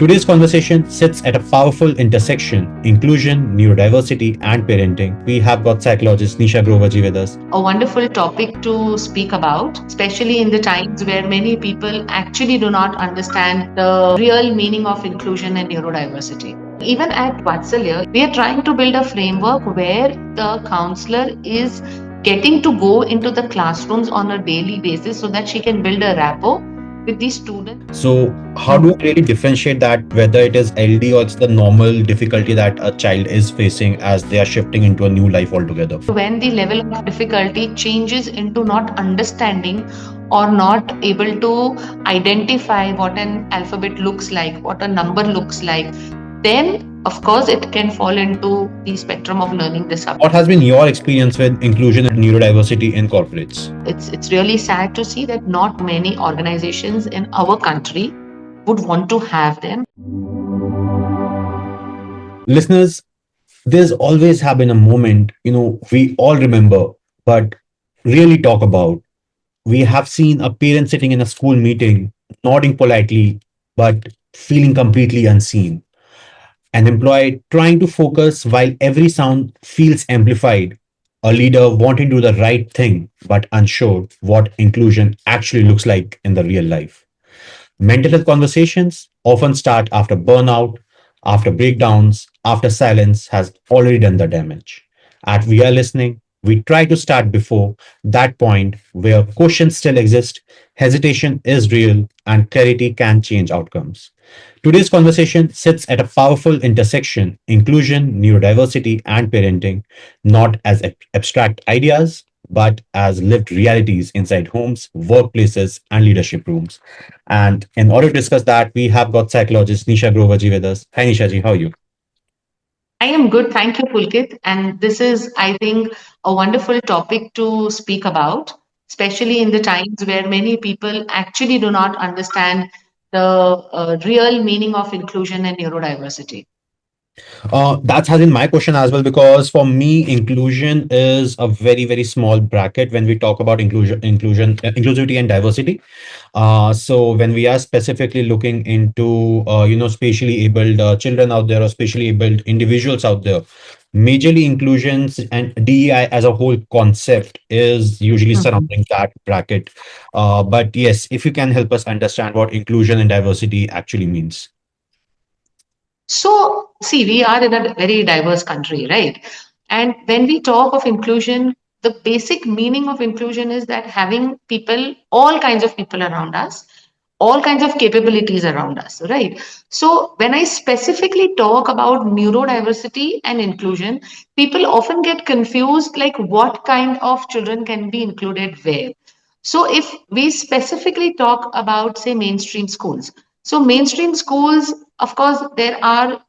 Today's conversation sits at a powerful intersection: inclusion, neurodiversity, and parenting. We have got psychologist Nisha Grover with us. A wonderful topic to speak about, especially in the times where many people actually do not understand the real meaning of inclusion and neurodiversity. Even at Vatsalya, we are trying to build a framework where the counselor is getting to go into the classrooms on a daily basis so that she can build a rapport with these students. So, how do I really differentiate that whether it is LD or it's the normal difficulty that a child is facing as they are shifting into a new life altogether? When the level of difficulty changes into not understanding or not able to identify what an alphabet looks like, what a number looks like, then of course it can fall into the spectrum of learning disability. What has been your experience with inclusion and neurodiversity in corporates? It's really sad to see that not many organizations in our country would want to have them. Listeners, there's always have been a moment, we all remember, but really talk about. We have seen a parent sitting in a school meeting, nodding politely, but feeling completely unseen. An employee trying to focus while every sound feels amplified. A leader wanting to do the right thing, but unsure what inclusion actually looks like in the real life. Mental health conversations often start after burnout, after breakdowns, after silence has already done the damage. At We Are Listening, we try to start before that point where questions still exist, hesitation is real, and clarity can change outcomes. Today's conversation sits at a powerful intersection: inclusion, neurodiversity, and parenting, not as abstract ideas, but as lived realities inside homes, workplaces, and leadership rooms. And in order to discuss that, we have got psychologist Nisha Grover with us. Hi, Nisha ji, how are you? I am good, thank you, Pulkit. And this is, I think, a wonderful topic to speak about, especially in the times where many people actually do not understand the real meaning of inclusion and neurodiversity. That has been my question as well, because for me, inclusion is a very, very small bracket when we talk about inclusivity and diversity. So when we are specifically looking into, spatially abled children out there or spatially abled individuals out there, majorly inclusions and DEI as a whole concept is usually Mhm. surrounding that bracket. But yes, if you can help us understand what inclusion and diversity actually means. So, see, we are in a very diverse country, right? And when we talk of inclusion, the basic meaning of inclusion is that having people, all kinds of people around us, all kinds of capabilities around us, right? So, when I specifically talk about neurodiversity and inclusion, people often get confused like what kind of children can be included where. So, if we specifically talk about, say, mainstream schools, so mainstream schools, of course, there are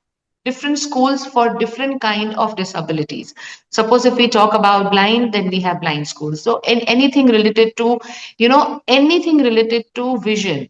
different schools for different kind of disabilities. Suppose if we talk about blind, then we have blind schools. So in anything related to, anything related to vision.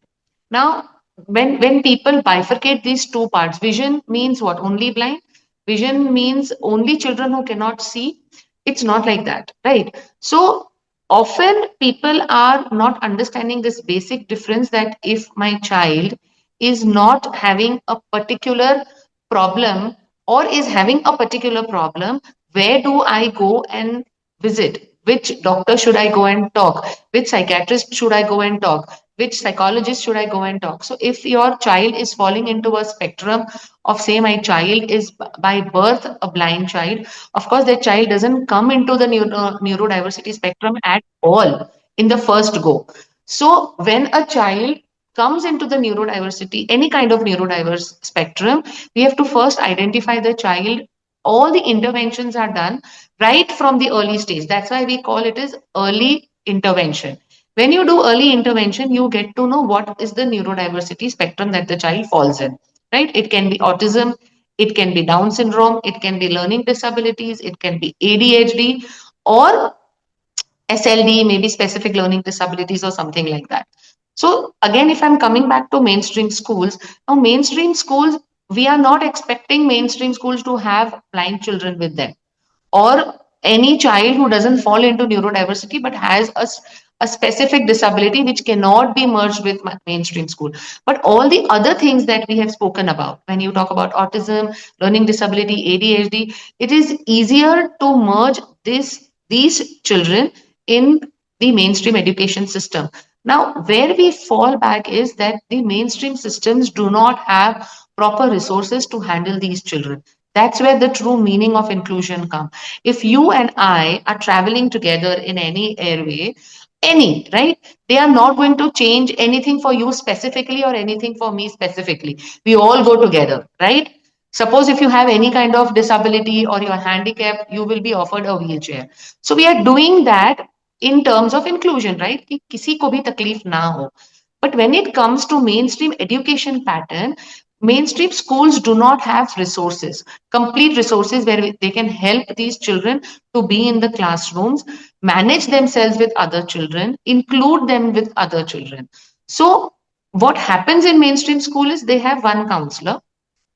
Now, when people bifurcate these two parts, vision means what? Only blind. Vision means only children who cannot see. It's not like that, right? So often people are not understanding this basic difference that if my child is not having a particular problem or is having a particular problem, where do I go and visit? Which doctor should I go and talk? Which psychiatrist should I go and talk? Which psychologist should I go and talk? So, if your child is falling into a spectrum of, say, my child is by birth a blind child, of course, that child doesn't come into the neurodiversity spectrum at all in the first go. So, when a child comes into the neurodiversity, any kind of neurodiverse spectrum, we have to first identify the child. All the interventions are done right from the early stage. That's why we call it as early intervention. When you do early intervention, you get to know what is the neurodiversity spectrum that the child falls in, right? It can be autism, it can be Down syndrome, it can be learning disabilities, it can be ADHD, or SLD, maybe specific learning disabilities or something like that. So again, if I'm coming back to mainstream schools, now mainstream schools, we are not expecting mainstream schools to have blind children with them or any child who doesn't fall into neurodiversity but has a specific disability which cannot be merged with mainstream school. But all the other things that we have spoken about, when you talk about autism, learning disability, ADHD, it is easier to merge these children in the mainstream education system. Now, where we fall back is that the mainstream systems do not have proper resources to handle these children. That's where the true meaning of inclusion comes. If you and I are traveling together in any airway, any, right? They are not going to change anything for you specifically or anything for me specifically. We all go together, right? Suppose if you have any kind of disability or you're handicapped, you will be offered a wheelchair. So we are doing that in terms of inclusion, right? कि किसी को भी तकलीफ ना हो. But when it comes to mainstream education pattern, mainstream schools do not have resources, complete resources where they can help these children to be in the classrooms, manage themselves with other children, include them with other children. So what happens in mainstream school is they have one counselor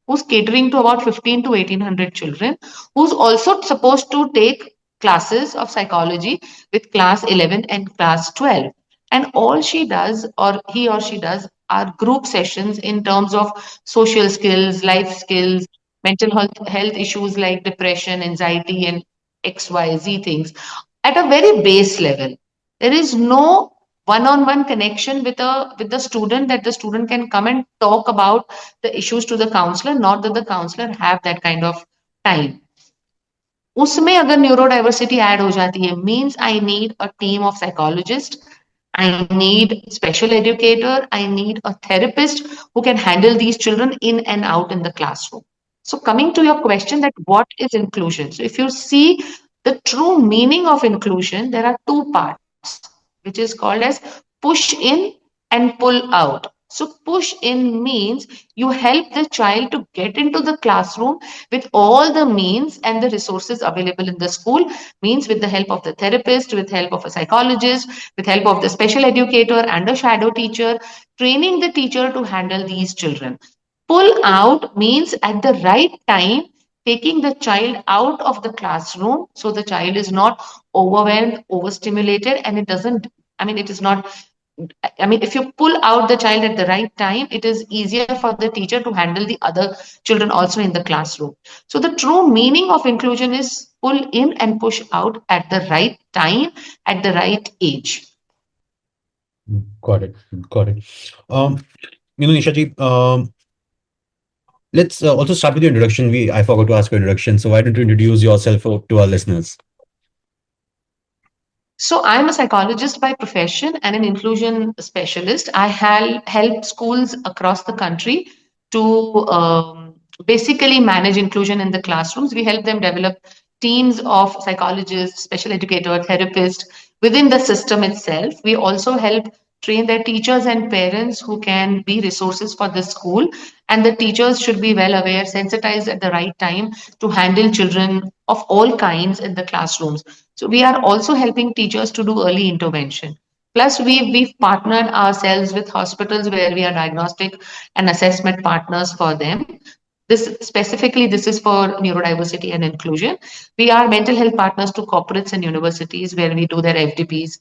who's catering to about 15 to 1800 children, who's also supposed to take classes of psychology with class 11 and class 12. And all she does, or he or she does, are group sessions in terms of social skills, life skills, health issues like depression, anxiety, and XYZ things at a very base level. There is no one-on-one connection with the student that the student can come and talk about the issues to the counselor, not that the counselor have that kind of time. उसमें अगर neurodiversity add हो जाती है means I need a team of psychologist I need special educator. I need a therapist who can handle these children in and out in the classroom. So coming to your question that what is inclusion? So if you see the true meaning of inclusion, there are two parts, which is called as push in and pull out. So push in means you help the child to get into the classroom with all the means and the resources available in the school, means with the help of the therapist, with help of a psychologist, with help of the special educator and a shadow teacher, training the teacher to handle these children. Pull out means at the right time, taking the child out of the classroom so the child is not overwhelmed, overstimulated, and it doesn't, I mean, it is not. I mean, if you pull out the child at the right time, it is easier for the teacher to handle the other children also in the classroom. So, the true meaning of inclusion is pull in and push out at the right time, at the right age. Got it. Got it. Um, Nisha ji, let's also start with your introduction. I forgot to ask your introduction, so why don't you introduce yourself to our listeners? So, I'm a psychologist by profession and an inclusion specialist. I help schools across the country to basically manage inclusion in the classrooms. We help them develop teams of psychologists, special educator, therapists within the system itself. We also help train their teachers and parents who can be resources for the school. And the teachers should be well aware, sensitized at the right time to handle children of all kinds in the classrooms. So we are also helping teachers to do early intervention. Plus, we've partnered ourselves with hospitals where we are diagnostic and assessment partners for them. This is for neurodiversity and inclusion. We are mental health partners to corporates and universities where we do their FDPs,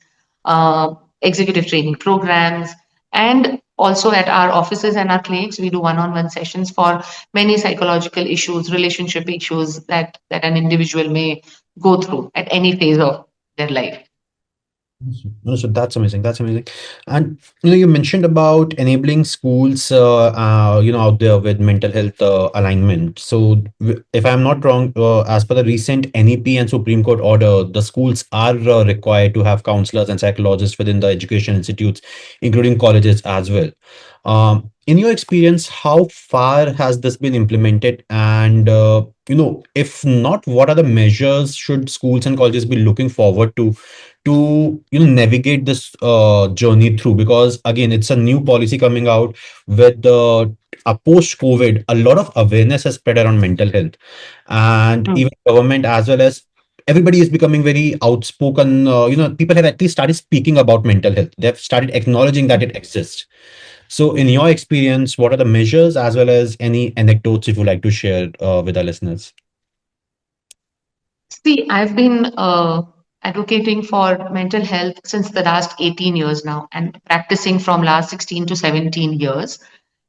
executive training programs, and also at our offices and our clinics, we do one-on-one sessions for many psychological issues, relationship issues that an individual may go through at any phase of their life. No, so that's amazing. That's amazing. And you mentioned about enabling schools, out there with mental health alignment. So, if I'm not wrong, as per the recent NEP and Supreme Court order, the schools are required to have counselors and psychologists within the education institutes, including colleges as well. In your experience, how far has this been implemented? And if not, what are the measures should schools and colleges be looking forward to navigate this journey through? Because again, it's a new policy coming out with a post COVID, a lot of awareness has spread around mental health, and Mm. even government as well as everybody is becoming very outspoken. People have at least started speaking about mental health. They've started acknowledging that it exists. So in your experience, what are the measures as well as any anecdotes if you like to share with our listeners? See, advocating for mental health since the last 18 years now and practicing from last 16 to 17 years.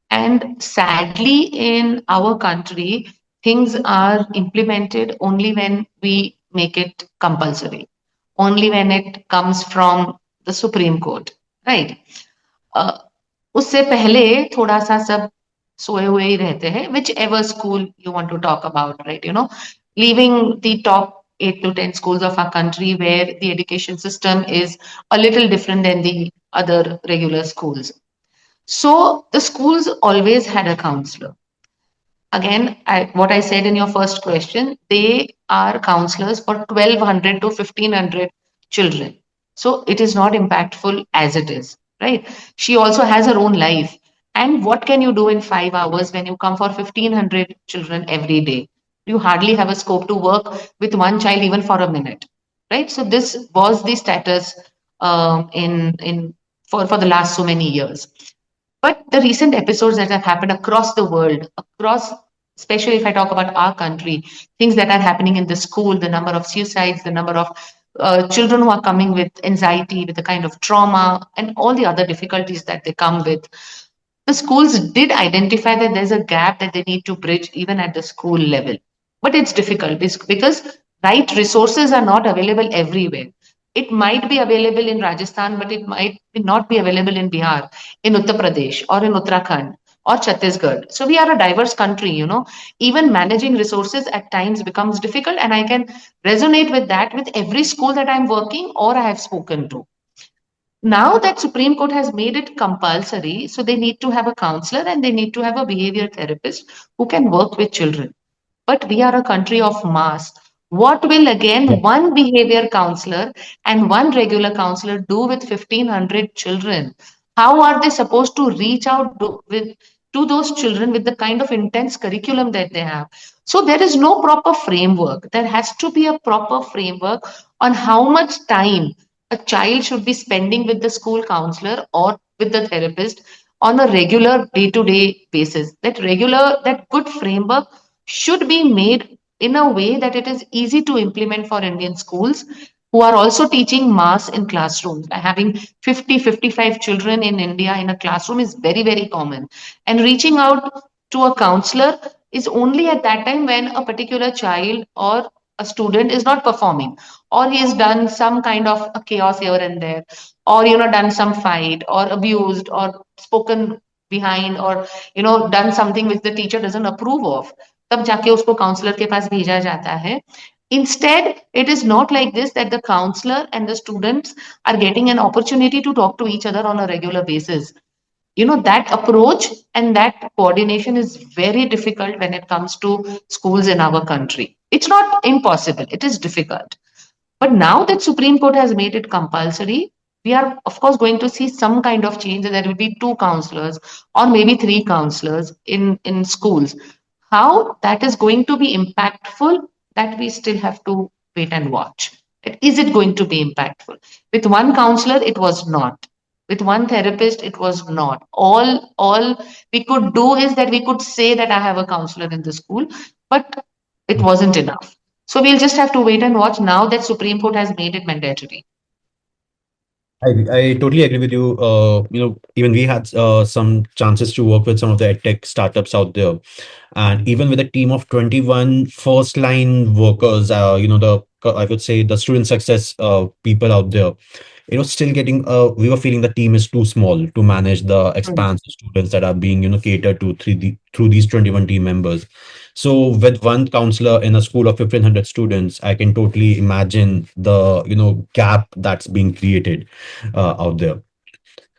And sadly, in our country, things are implemented only when we make it compulsory, only when it comes from the Supreme Court, right? Uh, उससे पहले थोड़ा सा सब सोए हुए ही रहते हैं, which ever school you want to talk about, right? Leaving the top 8 to 10 schools of our country where the education system is a little different than the other regular schools. So the schools always had a counselor. Again, what I said in your first question, they are counselors for 1200 to 1500 children. So it is not impactful as it is, right? She also has her own life. And what can you do in 5 hours when you come for 1500 children every day? You hardly have a scope to work with one child even for a minute, right? So this was the status in for the last so many years. But the recent episodes that have happened across the world, across, especially if I talk about our country, things that are happening in the school, the number of suicides, the number of children who are coming with anxiety, with the kind of trauma, and all the other difficulties that they come with, the schools did identify that there's a gap that they need to bridge even at the school level. But it's difficult because right resources are not available everywhere. It might be available in Rajasthan, but it might not be available in Bihar, in Uttar Pradesh, or in Uttarakhand, or Chhattisgarh. So we are a diverse country. Even managing resources at times becomes difficult. And I can resonate with that with every school that I'm working or I have spoken to. Now that Supreme Court has made it compulsory, so they need to have a counselor and they need to have a behavior therapist who can work with children. But we are a country of mass. What will again one behavior counselor and one regular counselor do with 1500 children? How are they supposed to reach out to those children with the kind of intense curriculum that they have? So there is no proper framework. There has to be a proper framework on how much time a child should be spending with the school counselor or with the therapist on a regular day-to-day basis. That good framework should be made in a way that it is easy to implement for Indian schools who are also teaching mass in classrooms. Having 50, 55 children in India in a classroom is very, very common. And reaching out to a counselor is only at that time when a particular child or a student is not performing, or he has done some kind of a chaos here and there, or done some fight or abused or spoken behind, or done something which the teacher doesn't approve of, तब जाके उसको counsellor के पास भेजा जाता है. Instead, it is not like this, that the counselor and the students are getting an opportunity to talk to each other on a regular basis. That approach and that coordination is very difficult when it comes to schools in our country. It's not impossible, it is difficult. But now that Supreme Court has made it compulsory, we are of course going to see some kind of change. There will be two counselors or maybe three counselors in schools. How that is going to be impactful, that we still have to wait and watch. Is it going to be impactful? With one counselor, it was not. With one therapist, it was not. All we could do is that we could say that I have a counselor in the school, but it wasn't enough. So we'll just have to wait and watch now that Supreme Court has made it mandatory. I totally agree with you. Even we had some chances to work with some of the edtech startups out there. And even with a team of 21 first line workers, I would say the student success people out there, it was still getting, we were feeling the team is too small to manage the Mm, expanse of students that are being, catered to through these 21 team members. So with one counselor in a school of 1500 students, I can totally imagine the, gap that's being created out there.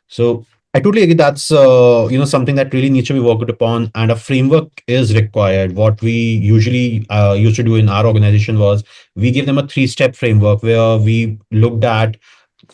So I totally agree. That's something that really needs to be worked upon, and a framework is required. What we usually used to do in our organization was we give them a three-step framework where we looked at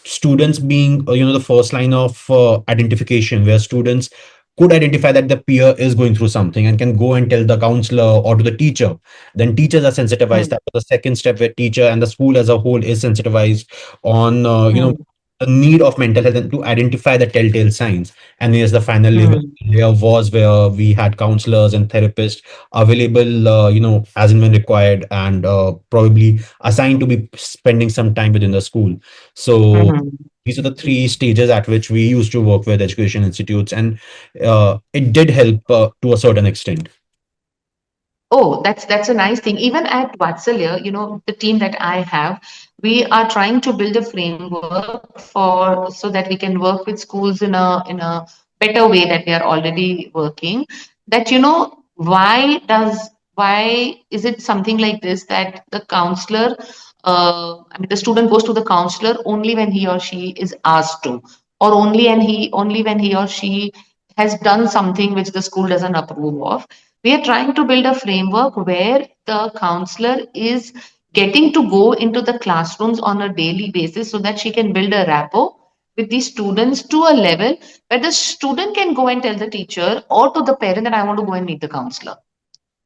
students being the first line of identification, where students could identify that the peer is going through something and can go and tell the counselor or to the teacher. Then teachers are sensitized. mm, That was the second step, where teacher and the school as a whole is sensitized on mm, the need of mental health and to identify the telltale signs. And yes, the final Hmm. layer was where we had counselors and therapists available, as and when required, and probably assigned to be spending some time within the school. So Mhm. these are the three stages at which we used to work with education institutes, and it did help to a certain extent. Oh, that's a nice thing. Even at Vatsalya, the team that I have, we are trying to build a framework for so that we can work with schools in a better way that we are already working. That why is it something like this that the counselor, I mean the student goes to the counselor only when he or she is asked to, or only when he or she has done something which the school doesn't approve of. We are trying to build a framework where the counselor is getting to go into the classrooms on a daily basis so that she can build a rapport with the students to a level where the student can go and tell the teacher or to the parent that I want to go and meet the counselor.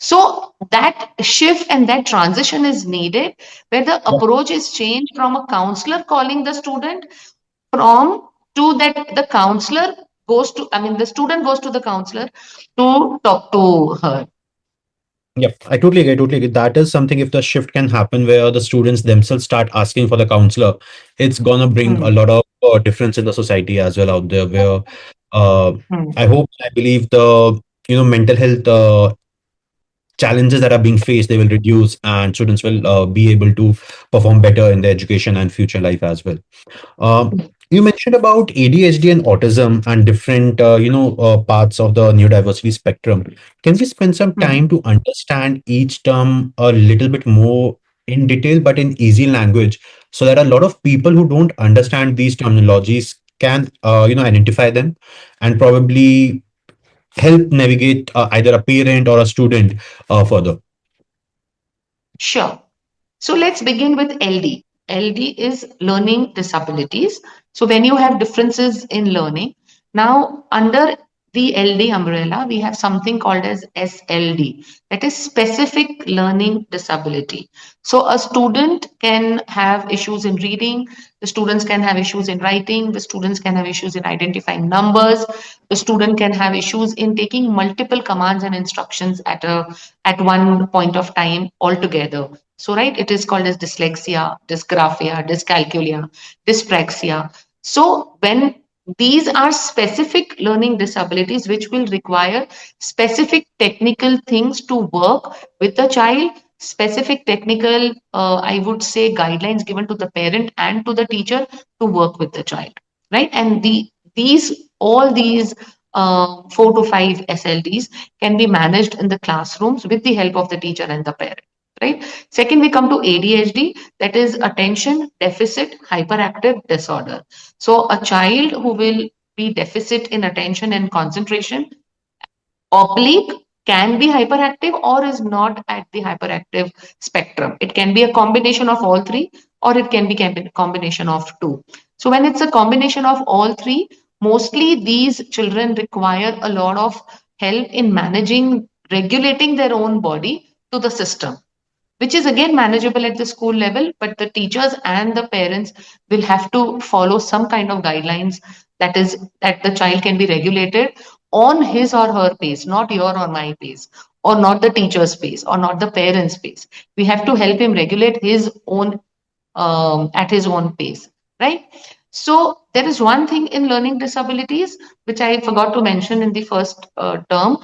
So that shift and that transition is needed where the approach is changed from a counselor calling the student from to that the counselor goes to, I mean, the student goes to the counselor to talk to her. Yep, I totally agree. Totally agree. That is something, if the shift can happen where the students themselves start asking for the counselor, it's gonna bring a Hmm. lot of difference in the society as well out there. Where uh, Hmm. I hope, I believe the mental health challenges that are being faced, they will reduce, and students will be able to perform better in their education and future life as well. You mentioned about ADHD and autism and different, parts of the neurodiversity spectrum. Can we spend some Hmm. time to understand each term a little bit more in detail, but in easy language, so that a lot of people who don't understand these terminologies can, identify them and probably help navigate either a parent or a student further. Sure. So let's begin with LD. LD is learning disabilities. So when you have differences in learning, now under the LD umbrella, we have something called as SLD, that is specific learning disability. So a student can have issues in reading, the students can have issues in writing, the students can have issues in identifying numbers, the student can have issues in taking multiple commands and instructions at one point of time altogether. So, right, it is called as dyslexia, dysgraphia, dyscalculia, dyspraxia. So, when these are specific learning disabilities which will require specific technical things to work with the child, specific technical, I would say, guidelines given to the parent and to the teacher to work with the child, right? And all these 4 to 5 SLDs can be managed in the classrooms with the help of the teacher and the parent, right? Second, we come to ADHD, that is attention deficit hyperactive disorder. So a child who will be deficit in attention and concentration, oblique, can be hyperactive or is not at the hyperactive spectrum. It can be a combination of all three, or it can be a combination of two. So when it's a combination of all three, mostly these children require a lot of help in managing, regulating their own body to the system, which is again manageable at the school level, but the teachers and the parents will have to follow some kind of guidelines, that the child can be regulated on his or her pace, not your or my pace, or not the teacher's pace, or not the parents' pace. We have to help him regulate his own, at his own pace, right? So there is one thing in learning disabilities which I forgot to mention in the first term.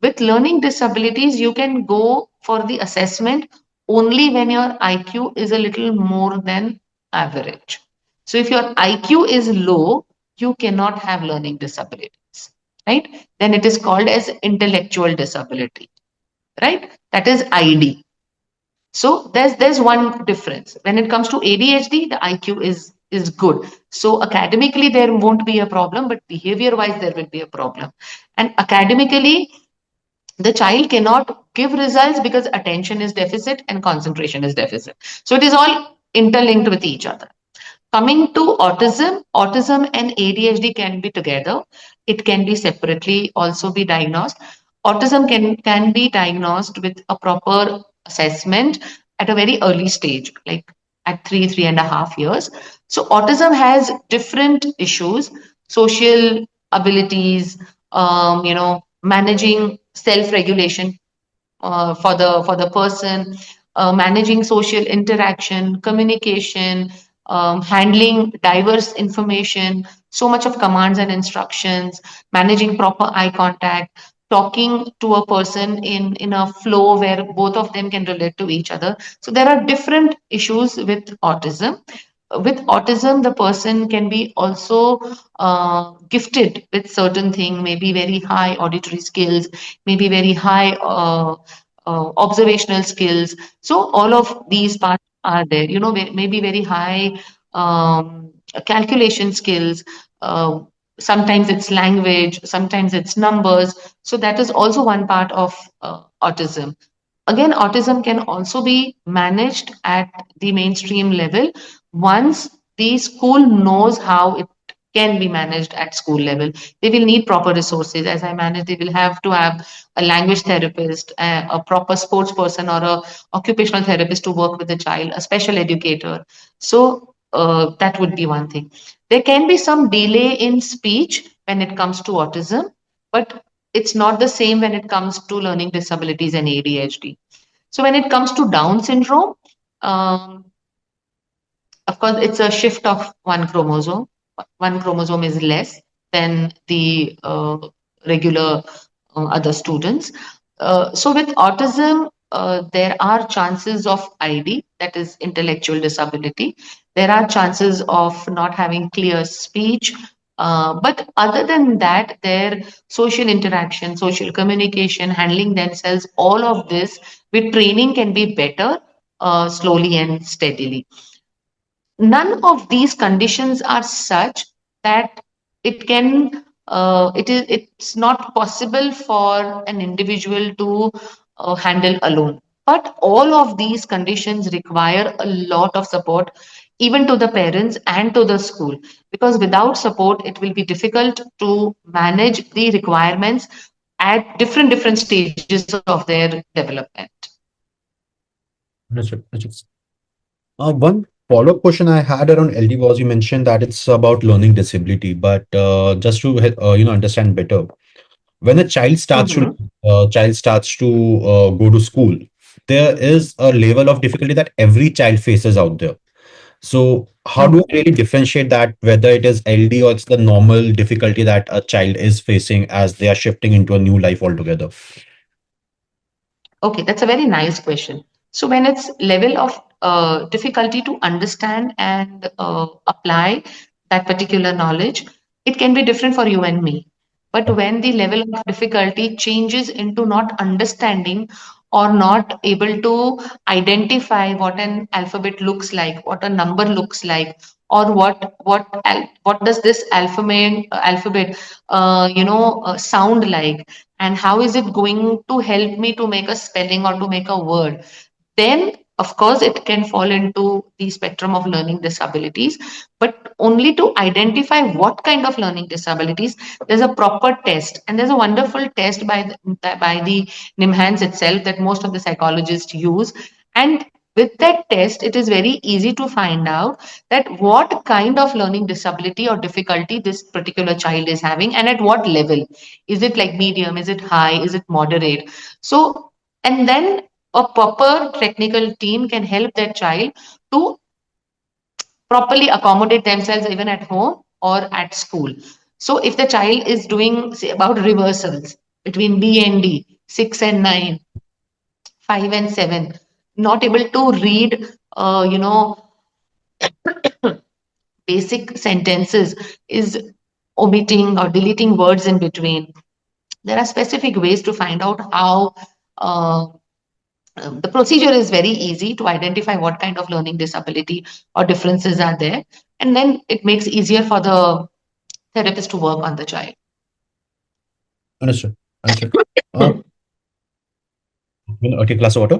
With learning disabilities, you can go for the assessment only when your IQ is a little more than average. So if your IQ is low, you cannot have learning disabilities, right? Then it is called as intellectual disability, right? That is ID. So there's one difference. When it comes to ADHD, the IQ is good. So academically there won't be a problem, but behavior wise there will be a problem. And academically, the child cannot give results because attention is deficit and concentration is deficit. So it is all interlinked with each other. Coming to autism, autism and ADHD can be together. It can be separately also be diagnosed. Autism can be diagnosed with a proper assessment at a very early stage, like at 3.5 years. So autism has different issues, social abilities, managing self-regulation for the person, managing social interaction, communication, handling diverse information, so much of commands and instructions, managing proper eye contact, talking to a person in a flow where both of them can relate to each other. So there are different issues with autism. With autism, the person can be also gifted with certain thing, maybe very high auditory skills, maybe very high observational skills. So all of these parts are there. Maybe very high calculation skills. Sometimes it's language, sometimes it's numbers. So that is also one part of autism. Again, autism can also be managed at the mainstream level once the school knows how it can be managed at school level. They will need proper resources. As I manage, they will have to have a language therapist, a proper sports person, or a occupational therapist to work with the child, a special educator. So that would be one thing. There can be some delay in speech when it comes to autism, but it's not the same when it comes to learning disabilities and ADHD. So when it comes to Down syndrome, um, of course, it's a shift of one chromosome. One chromosome is less than the regular other students. So with autism, there are chances of ID, that is intellectual disability. There are chances of not having clear speech. But other than that, their social interaction, social communication, handling themselves, all of this with training can be better slowly and steadily. None of these conditions are such that it's not possible for an individual to handle alone, but all of these conditions require a lot of support, even to the parents and to the school, because without support it will be difficult to manage the requirements at different stages of their development. Understood. Understood. One follow-up question I had around LD was you mentioned that it's about learning disability, but just to understand better, when a Mhm. child starts to go to school, there is a level of difficulty that every child faces out there. So how do I Mhm. really differentiate that whether it is LD or it's the normal difficulty that a child is facing as they are shifting into a new life altogether? Okay, that's a very nice question. So when it's level of difficulty to understand and apply that particular knowledge, it can be different for you and me. But when the level of difficulty changes into not understanding or not able to identify what an alphabet looks like, what a number looks like, or what does this alphabet sound like, and how is it going to help me to make a spelling or to make a word, then of course it can fall into the spectrum of learning disabilities. But only to identify what kind of learning disabilities, there's a proper test, and there's a wonderful test by the NIMHANS itself that most of the psychologists use. And with that test, it is very easy to find out that what kind of learning disability or difficulty this particular child is having, and at what level. Is it like medium? Is it high? Is it moderate? So, and then a proper technical team can help that child to properly accommodate themselves even at home or at school. So, if the child is doing, say, about reversals between B and D, 6 and 9, 5 and 7, not able to read, basic sentences, is omitting or deleting words in between. There are specific ways to find out how. The procedure is very easy to identify what kind of learning disability or differences are there, and then it makes easier for the therapist to work on the child. Understood. Understood. Uh, okay, glass of water.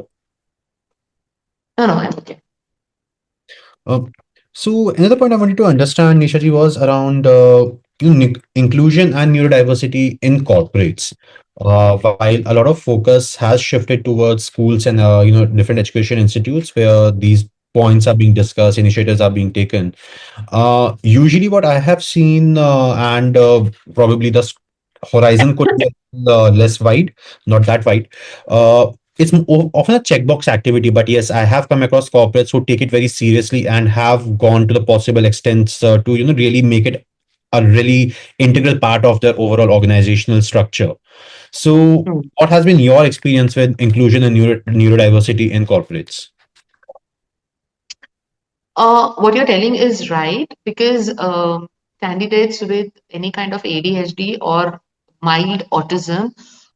No, no, I'm okay. Um, so another point I wanted to understand, Nishaji, was around inclusion and neurodiversity in corporates. While a lot of focus has shifted towards schools and different education institutes where these points are being discussed, initiatives are being taken. Usually, what I have seen, and probably the horizon could be less wide, not that wide. It's often a checkbox activity, but yes, I have come across corporates who take it very seriously and have gone to the possible extents to really make it a really integral part of their overall organizational structure. So, Mm. what has been your experience with inclusion and neurodiversity in corporates? What you're telling is right because candidates with any kind of ADHD or mild autism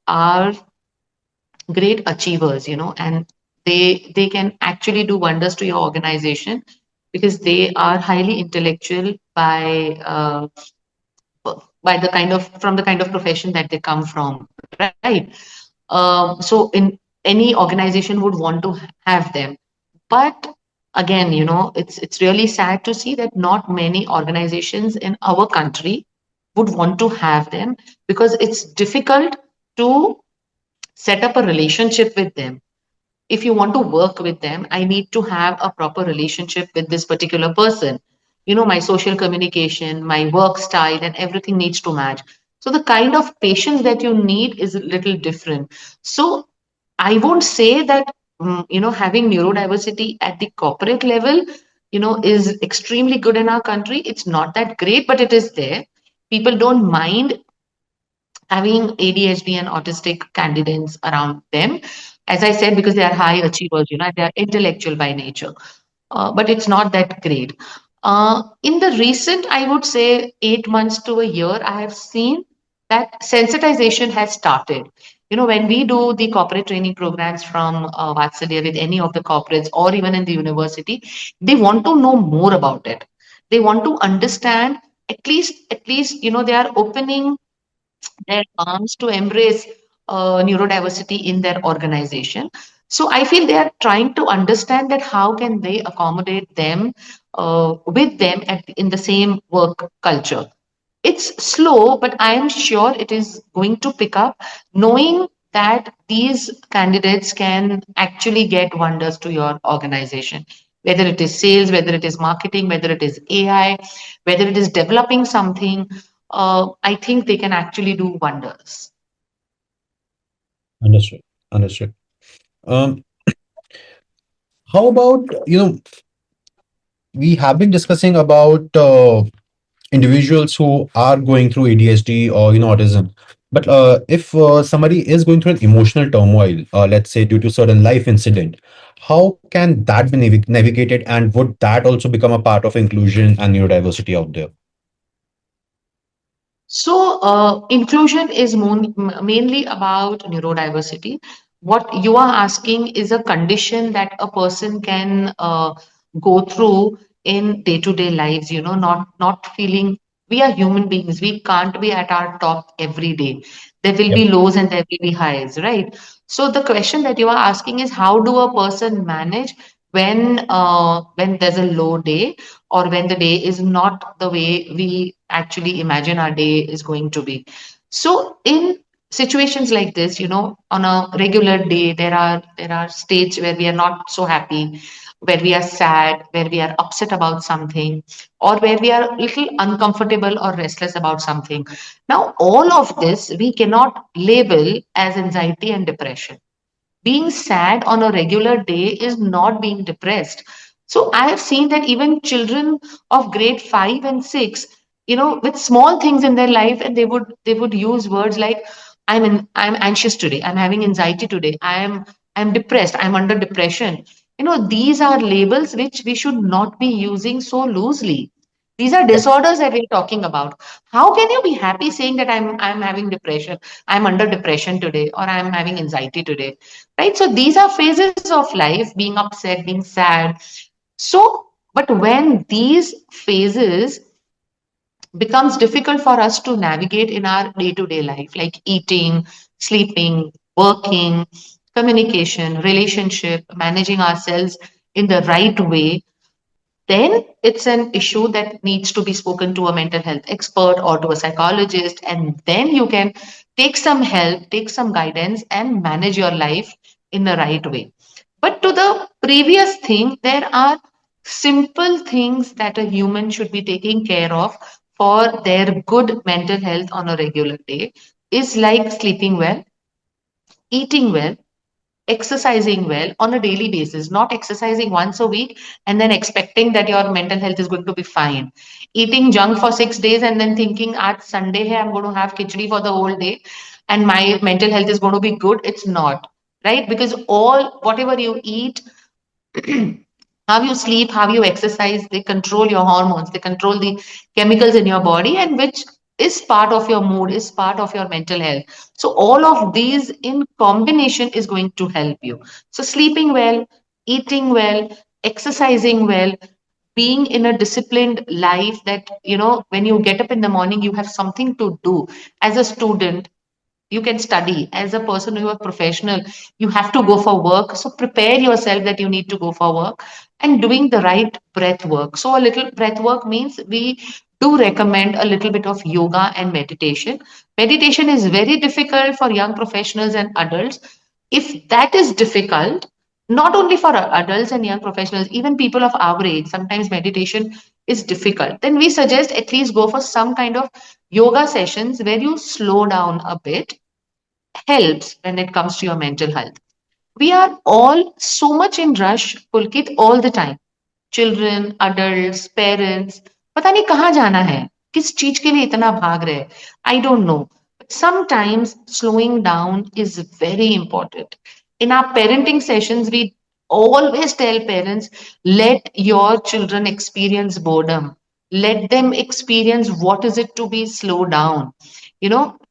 are great achievers, and they can actually do wonders to your organization because they are highly intellectual by the kind of from the kind of profession that they come from, right? So in any organization would want to have them, but again, it's really sad to see that not many organizations in our country would want to have them because it's difficult to set up a relationship with them. If you want to work with them, I need to have a proper relationship with this particular person. My social communication, my work style, and everything needs to match. So the kind of patience that you need is a little different. So I won't say that, having neurodiversity at the corporate level, is extremely good in our country. It's not that great, but it is there. People don't mind having ADHD and autistic candidates around them. As I said, because they are high achievers, they are intellectual by nature, but it's not that great. In the recent, I would say 8 months to a year, I have seen that sensitization has started. When we do the corporate training programs from Vatsalya with any of the corporates or even in the university, they want to know more about it. They want to understand at least, they are opening their arms to embrace neurodiversity in their organization. So I feel they are trying to understand that how can they accommodate them with them in the same work culture. It's slow, but I am sure it is going to pick up, knowing that these candidates can actually get wonders to your organization. Whether it is sales, whether it is marketing, whether it is AI, whether it is developing something, I think they can actually do wonders. Understood. Understood. Um, how about, we have been discussing about individuals who are going through ADHD or autism. But if somebody is going through an emotional turmoil, let's say due to certain life incident, how can that be navigated, and would that also become a part of inclusion and neurodiversity out there? So, inclusion is mainly about neurodiversity. What you are asking is a condition that a person can go through in day-to-day lives, not feeling we are human beings. We can't be at our top every day. There will Yep. be lows and there will be highs, right? So the question that you are asking is how do a person manage when there's a low day or when the day is not the way we actually imagine our day is going to be. So in situations like this, on a regular day, there are states where we are not so happy, where we are sad, where we are upset about something, or where we are a little uncomfortable or restless about something. Now, all of this we cannot label as anxiety and depression. Being sad on a regular day is not being depressed. So I have seen that even children of grade 5 and 6, with small things in their life, and they would use words like I'm anxious today, I'm having anxiety today, I'm depressed, I'm under depression. These are labels which we should not be using so loosely. These are Yep. disorders that we're talking about. How can you be happy saying that I'm having depression, I'm under depression today, or I'm having anxiety today? Right? So these are phases of life, being upset, being sad. So, but when these phases becomes difficult for us to navigate in our day-to-day life, like eating, sleeping, working, communication, relationship, managing ourselves in the right way, then it's an issue that needs to be spoken to a mental health expert or to a psychologist, and then you can take some help, take some guidance, and manage your life in the right way. But to the previous thing, there are simple things that a human should be taking care of for their good mental health on a regular day, is like sleeping well, eating well, exercising well on a daily basis, not exercising once a week and then expecting that your mental health is going to be fine. Eating junk for 6 days and then thinking, Aaj Sunday hai, I'm going to have khichdi for the whole day and my mental health is going to be good. It's not, right? Because all, whatever you eat, how you sleep, how you exercise, they control your hormones, they control the chemicals in your body, and which is part of your mood, is part of your mental health. So, all of these in combination is going to help you. So, sleeping well, eating well, exercising well, being in a disciplined life that, when you get up in the morning, you have something to do. As a student, you can study. As a person who are professional, you have to go for work, so prepare yourself that you need to go for work, and doing the right breath work. So a little breath work means we do recommend a little bit of yoga and meditation. Meditation is very difficult for young professionals and adults. If that is difficult, not only for adults and young professionals, even people of our age, sometimes meditation is difficult, then we suggest at least go for some kind of yoga sessions where you slow down a bit. Helps when it comes to your mental health. We are all so much in rush, Pulkit, all the time. Children, adults, parents, पता नहीं कहाँ जाना है, किस चीज के लिए इतना भाग रहे हैं. I don't know. Sometimes slowing down is very important. In our parenting sessions, we always tell parents, let your children experience boredom. Let them experience what is it to be slow down.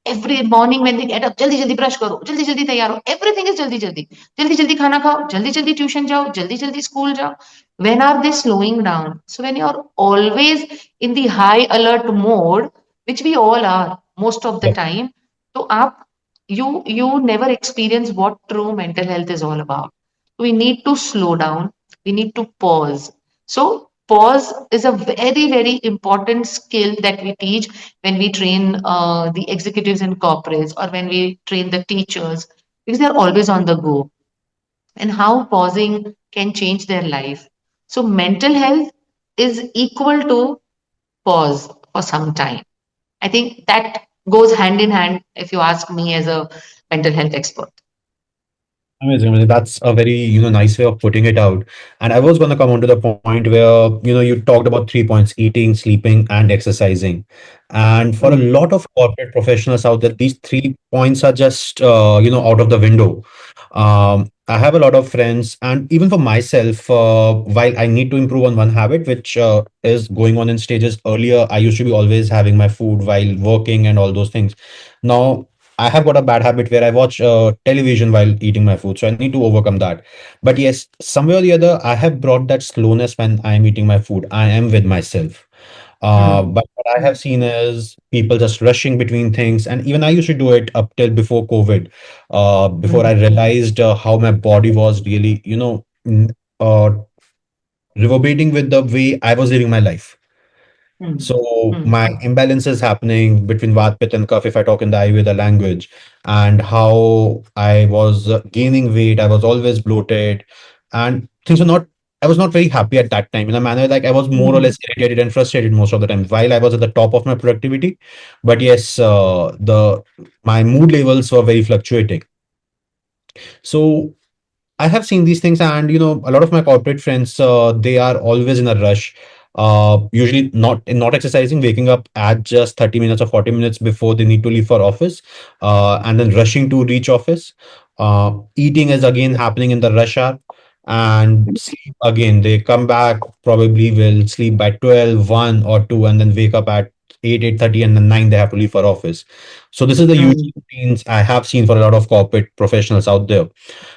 Every morning when they get up, jaldi jaldi brush karo, jaldi jaldi taiyar ho. Everything is jaldi jaldi. Jaldi jaldi khana khao, jaldi jaldi tuition jao, jaldi jaldi school jao. When are they slowing down? So when you're always in the high alert mode, which we all are most of the time, so up you never experience what true mental health is all about. We need to slow down. We need to pause. So pause is a very, very important skill that we teach when we train the executives in corporates, or when we train the teachers, because they're always on the go, and how pausing can change their life. So mental health is equal to pause for some time. I think that goes hand in hand, if you ask me as a mental health expert. Amazing, amazing. That's a very, nice way of putting it out. And I was going to come on to the point where, you talked about 3 points: eating, sleeping, and exercising. And for a Mm, lot of corporate professionals out there, these 3 points are just, out of the window. I have a lot of friends, and even for myself, while I need to improve on one habit, which is going on in stages. Earlier, I used to be always having my food while working and all those things. Now, I have got a bad habit where I watch television while eating my food, so I need to overcome that. But yes, somewhere or the other, I have brought that slowness when I am eating my food. I am with myself. mm, But what I have seen is people just rushing between things, and even I used to do it up till before COVID. Before I mm, realized how my body was really, reverberating with the way I was living my life. mm, So mm, my imbalance is happening between Vat, Pitta, and Kapha if I talk in the Ayurveda language, and how I was gaining weight. I was always bloated, and things were not. I was not very happy at that time in a manner like I was more or mm. less irritated and frustrated most of the time while I was at the top of my productivity. But yes, the my mood levels were very fluctuating. So I have seen these things, and a lot of my corporate friends, they are always in a rush. Usually not exercising, waking up at just 30 minutes or 40 minutes before they need to leave for office, and then rushing to reach office. Eating is again happening in the rush hour, and sleep again. They come back, probably will sleep by 12, 1 or 2, and then wake up at 8:30, and then 9 they have to leave for office. So this is the usual Mm, routines I have seen for a lot of corporate professionals out there.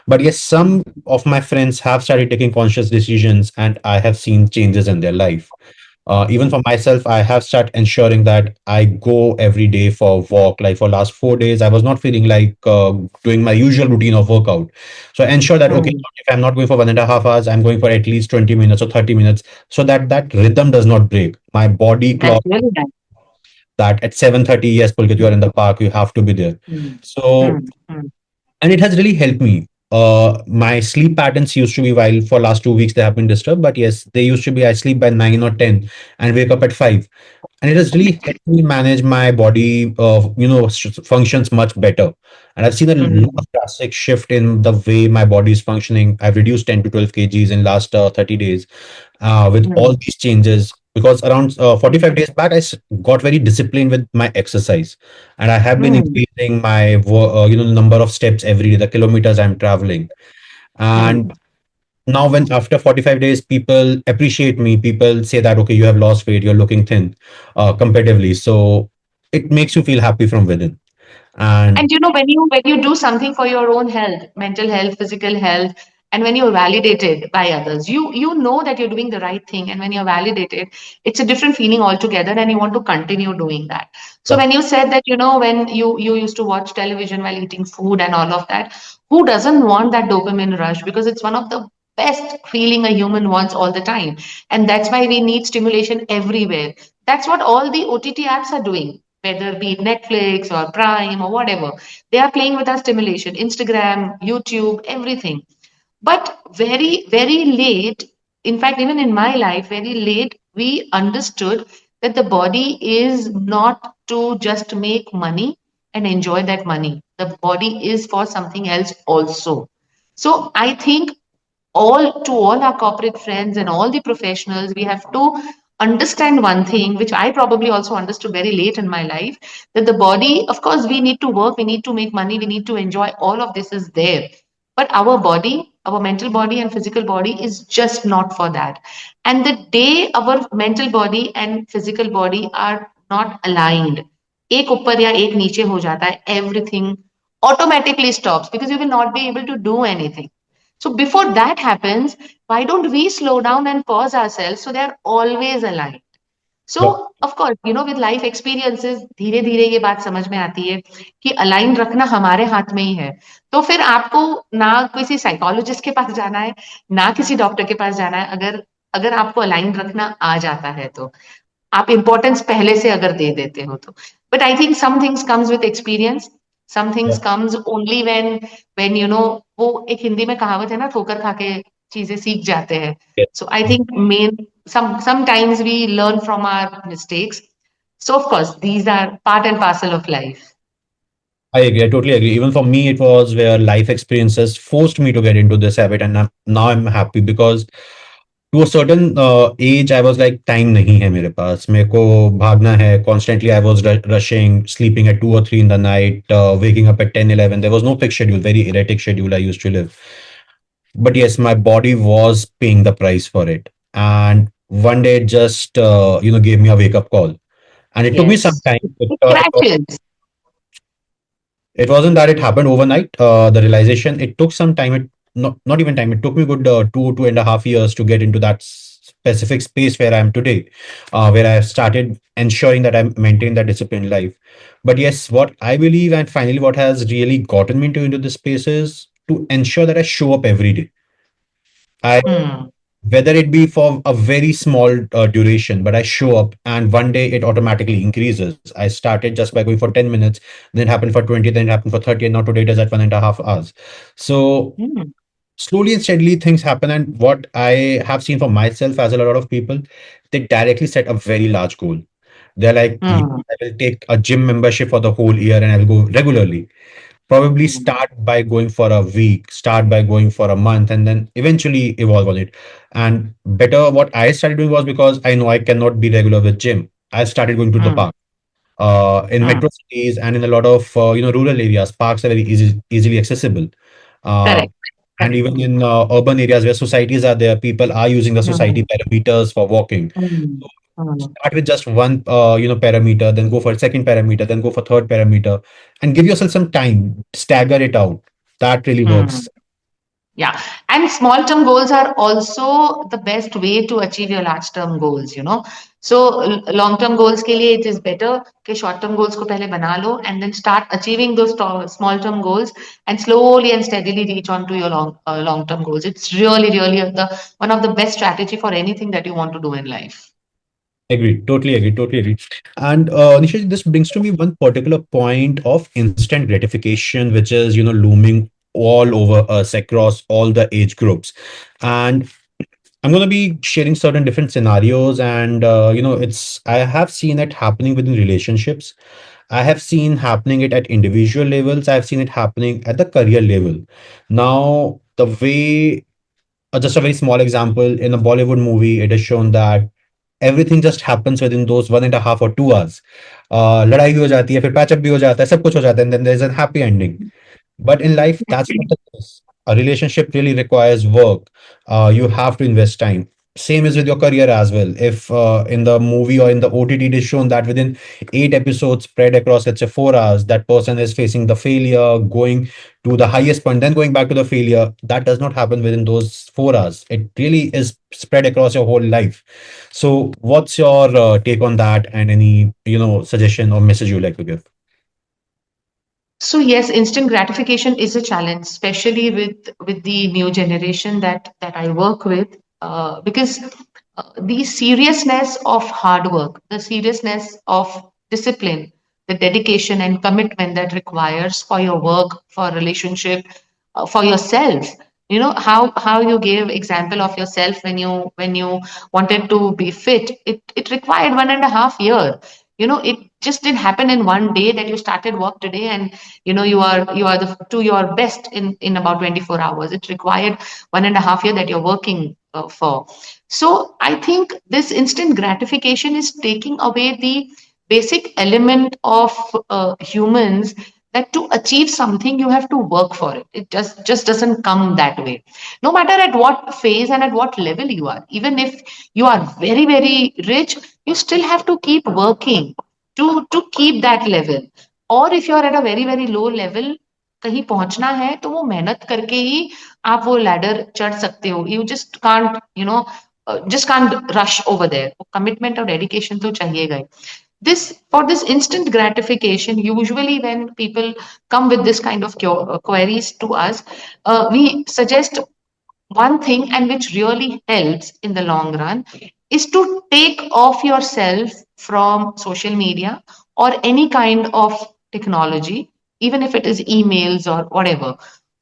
But yes, some of my friends have started taking conscious decisions, and I have seen changes in their life. Even for myself, I have started ensuring that I go every day for walk. Like for last 4 days, I was not feeling like doing my usual routine of workout. So I ensure that okay, mm. if I'm not going for 1.5 hours, I'm going for at least 20 minutes or 30 minutes, so that that rhythm does not break. My body That's clock really nice. that at 7:30, yes, Pulkit, you are in the park, you have to be there. Mm, So mm, mm, and it has really helped me. My sleep patterns used to be, while for last 2 weeks they have been disturbed, but yes, they used to be I sleep by 9 or 10 and wake up at 5, and it has really helped me manage my body, functions much better. And I've seen a lot Mm, of drastic shift in the way my body is functioning. I've reduced 10 to 12 kgs in last 30 days with all mm, these changes, because around 45 days back got very disciplined with my exercise, and I have been mm, increasing my number of steps every day, the kilometers I'm traveling. And mm. now, when after 45 days people appreciate me, people say that okay, you have lost weight, you're looking thin comparatively, so it makes you feel happy from within. And And when you do something for your own health, mental health, physical health, and when you're validated by others, you know that you're doing the right thing. And when you're validated, it's a different feeling altogether, and you want to continue doing that. So uh, when you said that, when you used to watch television while eating food and all of that, who doesn't want that dopamine rush? Because it's one of the best feeling a human wants all the time. And that's why we need stimulation everywhere. That's what all the OTT apps are doing, whether it be Netflix or Prime or whatever. They are playing with our stimulation, Instagram, YouTube, everything. But very, very late, in fact, even in my life, very late, we understood that the body is not to just make money and enjoy that money. The body is for something else also. So I think all our corporate friends and all the professionals, we have to understand one thing, which I probably also understood very late in my life, that the body, of course, we need to work, we need to make money, we need to enjoy, all of this is there, but our body, our mental body and physical body is just not for that. And the day our mental body and physical body are not aligned, एक ऊपर या एक नीचे हो जाता है, everything automatically stops, because you will not be able to do anything. So before that happens, why don't we slow down and pause ourselves so they are always aligned? yeah, So of course, with life experiences, धीरे धीरे ये बात समझ में आती है कि align रखना हमारे हाथ में ही है. तो फिर आपको ना किसी साइकोलॉजिस्ट के पास जाना है, ना किसी डॉक्टर के पास जाना है, अगर अगर आपको अलाइन रखना आ जाता है तो आप इम्पोर्टेंस पहले से अगर दे देते हो तो. But I think some things comes with experience, some things yeah, comes only when वो एक हिंदी में कहावत है ना, ठोकर खा के चीजें सीख जाते हैं. yes. So I think main sometimes we learn from our mistakes. So of course these are part and parcel of life. I agree. I totally agree. Even for me, it was where life experiences forced me to get into this habit, and now I'm happy because to a certain age, I was like, time nahi hai mere paas. मेरे को भागना है. Constantly, I was rushing, sleeping at 2 or 3 in the night, waking up at 10, 11. There was no fixed schedule, very erratic schedule I used to live. But yes, my body was paying the price for it. And one day, it just gave me a wake up call, and it took me some Yes, time. it crashes. It wasn't that it happened overnight. The realization, it took some time. It not even time. It took me good 2.5 years to get into that specific space where I am today, where I have started ensuring that I maintain that disciplined life. But yes, what I believe and finally what has really gotten me into this space is to ensure that I show up every day. I Hmm. Whether it be for a very small duration, but I show up and one day it automatically increases. I started just by going for 10 minutes, then it happened for 20, then it happened for 30, and now today it is at 1.5 hours. So Hmm. slowly and steadily things happen. And what I have seen for myself, as a lot of people, they directly set a very large goal. They're like, "Yeah, Hmm. I will take a gym membership for the whole year and I will go regularly." Probably start by going for a week, start by going for a month, and then eventually evolve on it. And better, what I started doing was, because I know I cannot be regular with gym, I started going to the Hmm. park. In Hmm. metro cities and in a lot of rural areas, parks are very easily accessible. Uh, Correct. and Correct. even in urban areas where societies are there, people are using the society Hmm. parameters for walking. Hmm. Hmm. Start with just one parameter, then go for second parameter, then go for third parameter, and give yourself some time, stagger it out. That really Hmm. works. Yeah, and small term goals are also the best way to achieve your large term goals. So long term goals के लिए it is better कि short term goals को पहले बना लो and then start achieving those small term goals and slowly and steadily reach on to your long term goals. It's really really the one of the best strategy for anything that you want to do in life. Agree, totally agree, totally agree. And Nisha, this brings to me one particular point of instant gratification, which is looming all over us across all the age groups. And I'm going to be sharing certain different scenarios, and it's I have seen it happening within relationships. I have seen happening it at individual levels. I've seen it happening at the career level. Now, the way just a very small example, in a Bollywood movie, it is shown that everything just happens within those 1.5 or 2 hours. लड़ाई भी हो जाती है, फिर patch up भी हो जाता है, सब कुछ हो जाता है, and then there's a happy ending. But in life, that's not the case. A relationship really requires work. You have to invest time. Same is with your career as well. If in the movie or in the OTT it is shown that within 8 episodes spread across, let's say, 4 hours, that person is facing the failure, going to the highest point, then going back to the failure. That does not happen within those 4 hours. It really is spread across your whole life. So, what's your take on that, and any suggestion or message you like to give? So yes, instant gratification is a challenge, especially with the new generation that I work with, because the seriousness of hard work, the seriousness of discipline, the dedication and commitment that requires for your work, for relationship, for yourself. You know how you gave example of yourself when you wanted to be fit. It required 1.5 year. It just didn't happen in one day that you started work today and you are to your best in about 24 hours. It required 1.5 year that you're working for. So I think this instant gratification is taking away the basic element of humans, that to achieve something you have to work for it. It just doesn't come that way, no matter at what phase and at what level you are. Even if you are very very rich, you still have to keep working to keep that level. और if you are at a very very low level, कहीं पहुंचना है तो वो मेहनत करके ही आप वो लैडर चढ़ सकते हो. You just can't, just can't rush over there. Commitment और dedication तो चाहिएगा ही. This For this instant gratification, usually when people come with this kind of queries to us, we suggest one thing, and which really helps in the long run, is to take off yourself from social media or any kind of technology, even if it is emails or whatever,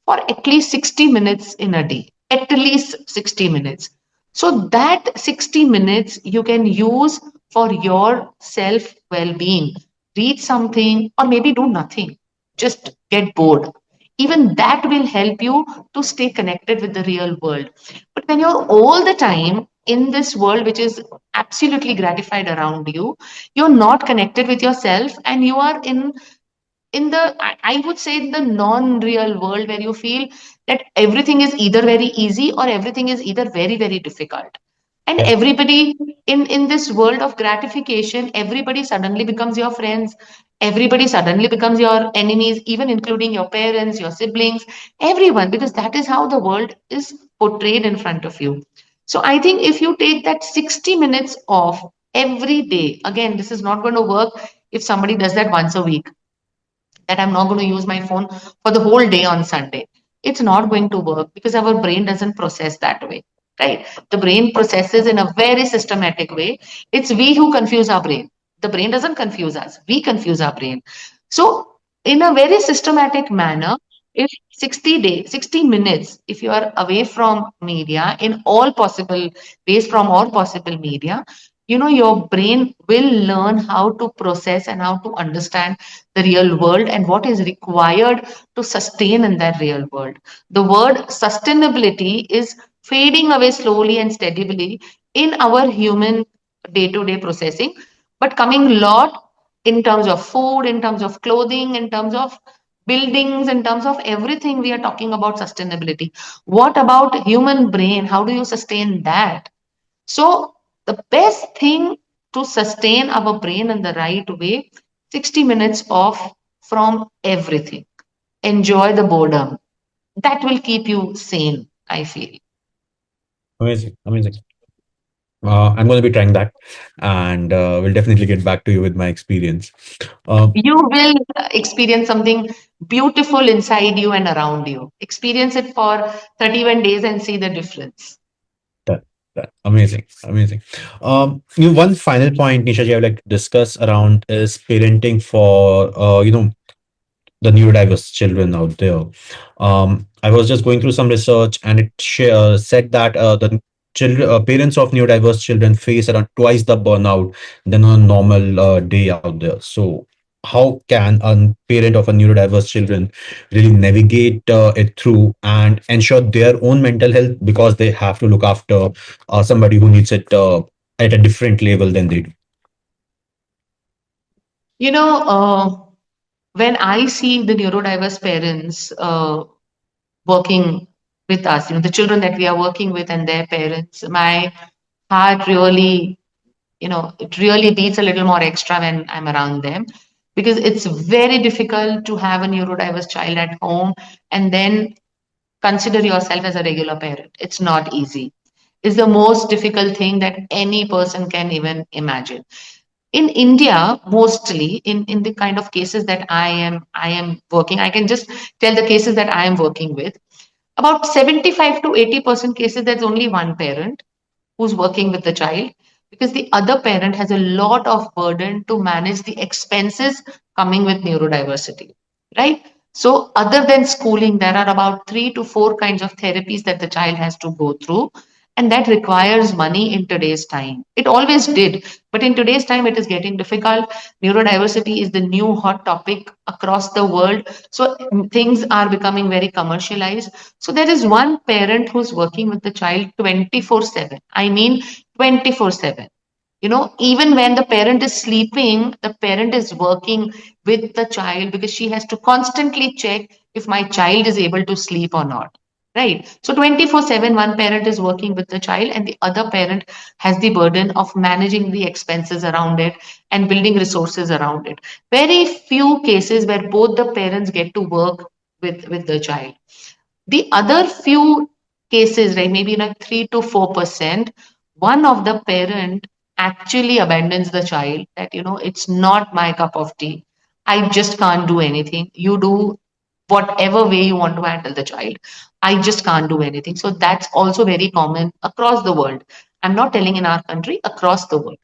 for at least 60 minutes in a day. At least 60 minutes. So that 60 minutes you can use for your self well being. Read something or maybe do nothing. Just get bored. Even that will help you to stay connected with the real world. But when you're all the time in this world, which is absolutely gratified around you, you're not connected with yourself, and you are in the I would say in the non-real world, where you feel that everything is either very easy or everything is either very very difficult. And Yeah. everybody in this world of gratification, everybody suddenly becomes your friends, everybody suddenly becomes your enemies, even including your parents, your siblings, everyone, because that is how the world is portrayed in front of you. So I think if you take that 60 minutes off every day, again, this is not going to work if somebody does that once a week, that I'm not going to use my phone for the whole day on Sunday. It's not going to work because our brain doesn't process that way, right? The brain processes in a very systematic way. It's we who confuse our brain. The brain doesn't confuse us, we confuse our brain. So, in a very systematic manner, if 60 minutes, if you are away from media in all possible ways, from all possible media, your brain will learn how to process and how to understand the real world and what is required to sustain in that real world. The word sustainability is fading away slowly and steadily in our human day-to-day processing, but coming a lot in terms of food, in terms of clothing, in terms of buildings, in terms of everything. We are talking about sustainability. What about human brain? How do you sustain that? So the best thing to sustain our brain in the right way, 60 minutes off from everything. Enjoy the boredom. That will keep you sane, I feel. Amazing, amazing. I'm going to be trying that, and we'll definitely get back to you with my experience. Um, You will experience something beautiful inside you and around you. Experience it for 31 days and see the difference. that, that amazing, amazing. One final point, Nisha ji, I would like to discuss around is parenting for the neurodiverse children out there. I was just going through some research, and it said that the children, parents of neurodiverse children face around twice the burnout than on a normal day out there. So, how can a parent of a neurodiverse children really navigate it through and ensure their own mental health, because they have to look after somebody who needs it at a different level than they do? You know, when I see the neurodiverse parents working with us, the children that we are working with and their parents, my heart really, it really beats a little more extra when I'm around them, because it's very difficult to have a neurodiverse child at home and then consider yourself as a regular parent. It's not easy. It's the most difficult thing that any person can even imagine. In India, mostly in the kind of cases that I am working, I can just tell the cases that I am working with. About 75 to 80% cases, there's only one parent who's working with the child, because the other parent has a lot of burden to manage the expenses coming with neurodiversity, right? So, other than schooling, there are about 3 to 4 kinds of therapies that the child has to go through, and that requires money in today's time. It always did, but in today's time, it is getting difficult. Neurodiversity is the new hot topic across the world. So, things are becoming very commercialized. So, there is one parent who's working with the child 24/7. I mean, 24/7. Even when the parent is sleeping, the parent is working with the child, because she has to constantly check if my child is able to sleep or not. Right. So 24/7, one parent is working with the child, and the other parent has the burden of managing the expenses around it and building resources around it. Very few cases where both the parents get to work with the child. The other few cases, right, maybe like 3 to 4%, one of the parent actually abandons the child, that, it's not my cup of tea. I just can't do anything. You do whatever way you want to handle the child. I just can't do anything. So that's also very common across the world. I'm not telling in our country, across the world.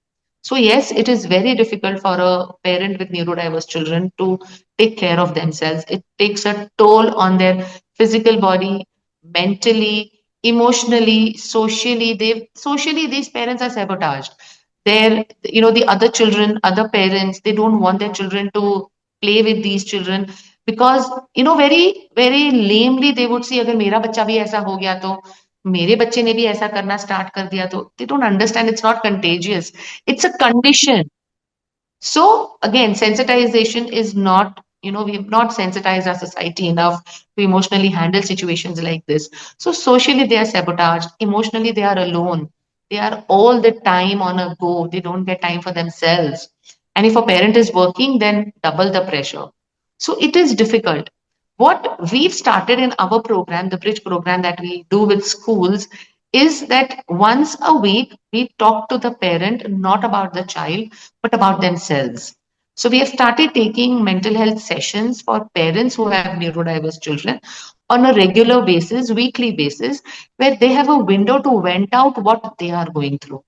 So, yes, it is very difficult for a parent with neurodiverse children to take care of themselves. It takes a toll on their physical body, mentally, emotionally, socially. Socially, these parents are sabotaged. The other children, other parents, they don't want their children to play with these children, because very very lamely they would see, अगर मेरा बच्चा भी ऐसा हो गया तो मेरे बच्चे ने भी ऐसा करना स्टार्ट कर दिया तो they don't understand it's not contagious, it's a condition. So again, sensitization is not, we have not sensitized our society enough to emotionally handle situations like this. So socially they are sabotaged, emotionally they are alone. They are all the time on a go. They don't get time for themselves. And if a parent is working, then double the pressure. So it is difficult. What we've started in our program, the Bridge program that we do with schools, is that once a week we talk to the parent not about the child but about themselves. So we have started taking mental health sessions for parents who have neurodiverse children on a regular basis, weekly basis, where they have a window to vent out what they are going through.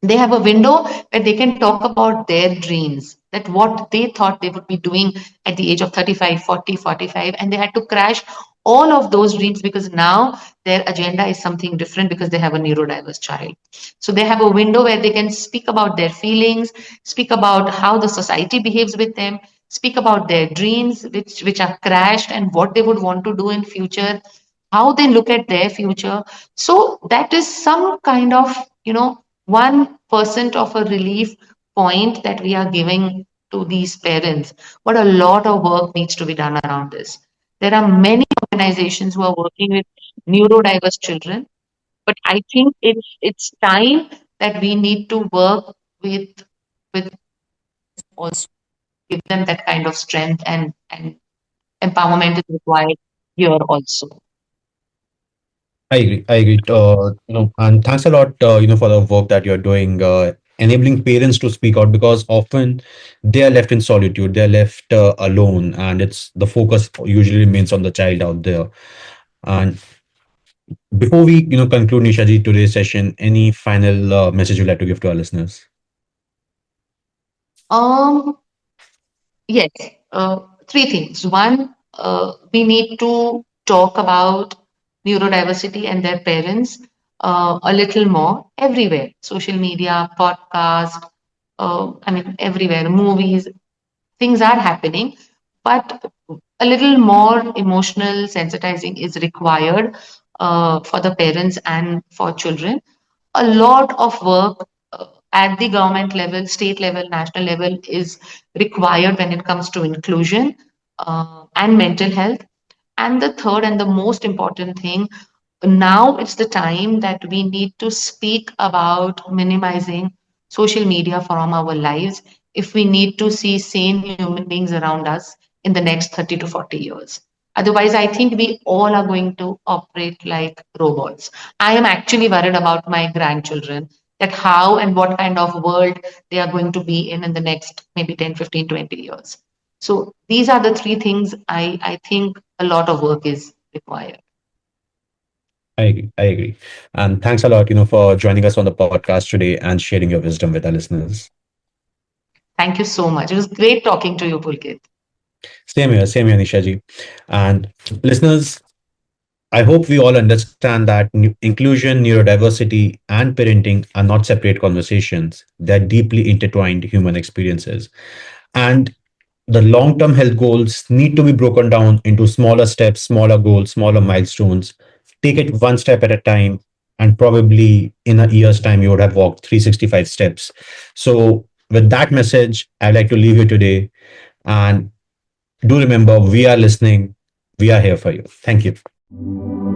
They have a window where they can talk about their dreams, that what they thought they would be doing at the age of 35, 40, 45, and they had to crash all of those dreams because now their agenda is something different because they have a neurodiverse child. So they have a window where they can speak about their feelings, speak about how the society behaves with them, speak about their dreams which are crashed and what they would want to do in future, how they look at their future. So that is some kind of, 1% of a relief point that we are giving to these parents. But a lot of work needs to be done around this. There are many organizations who are working with neurodiverse children, but I think it's time that we need to work with also give them that kind of strength, and empowerment is required here also. I agree. I agree. And thanks a lot, for the work that you're doing, enabling parents to speak out, because often they are left in solitude, they're left alone, and it's the focus usually remains on the child out there. And before we, conclude, Nishaji, today's session, any final message you'd like to give to our listeners? Um, yes. three things. One, we need to talk about neurodiversity and their parents a little more everywhere. Social media, podcast, I mean, everywhere, movies, things are happening, but a little more emotional sensitizing is required for the parents and for children. A lot of work at the government level, state level, national level is required when it comes to inclusion and mental health. And the third and the most important thing, now it's the time that we need to speak about minimizing social media from our lives if we need to see sane human beings around us in the next 30 to 40 years. Otherwise, I think we all are going to operate like robots. I am actually worried about my grandchildren, that how and what kind of world they are going to be in the next maybe 10, 15, 20 years. So these are the three things I think a lot of work is required. I agree. I agree. And thanks a lot, for joining us on the podcast today and sharing your wisdom with our listeners. Thank you so much. It was great talking to you, Pulkit. Same here, Nisha ji. And listeners, I hope we all understand that inclusion, neurodiversity, and parenting are not separate conversations. They're deeply intertwined human experiences. And the long term health goals need to be broken down into smaller steps, smaller goals, smaller milestones. Take it one step at a time. And probably in a year's time, you would have walked 365 steps. So, with that message, I'd like to leave you today. And do remember, we are listening. We are here for you. Thank you.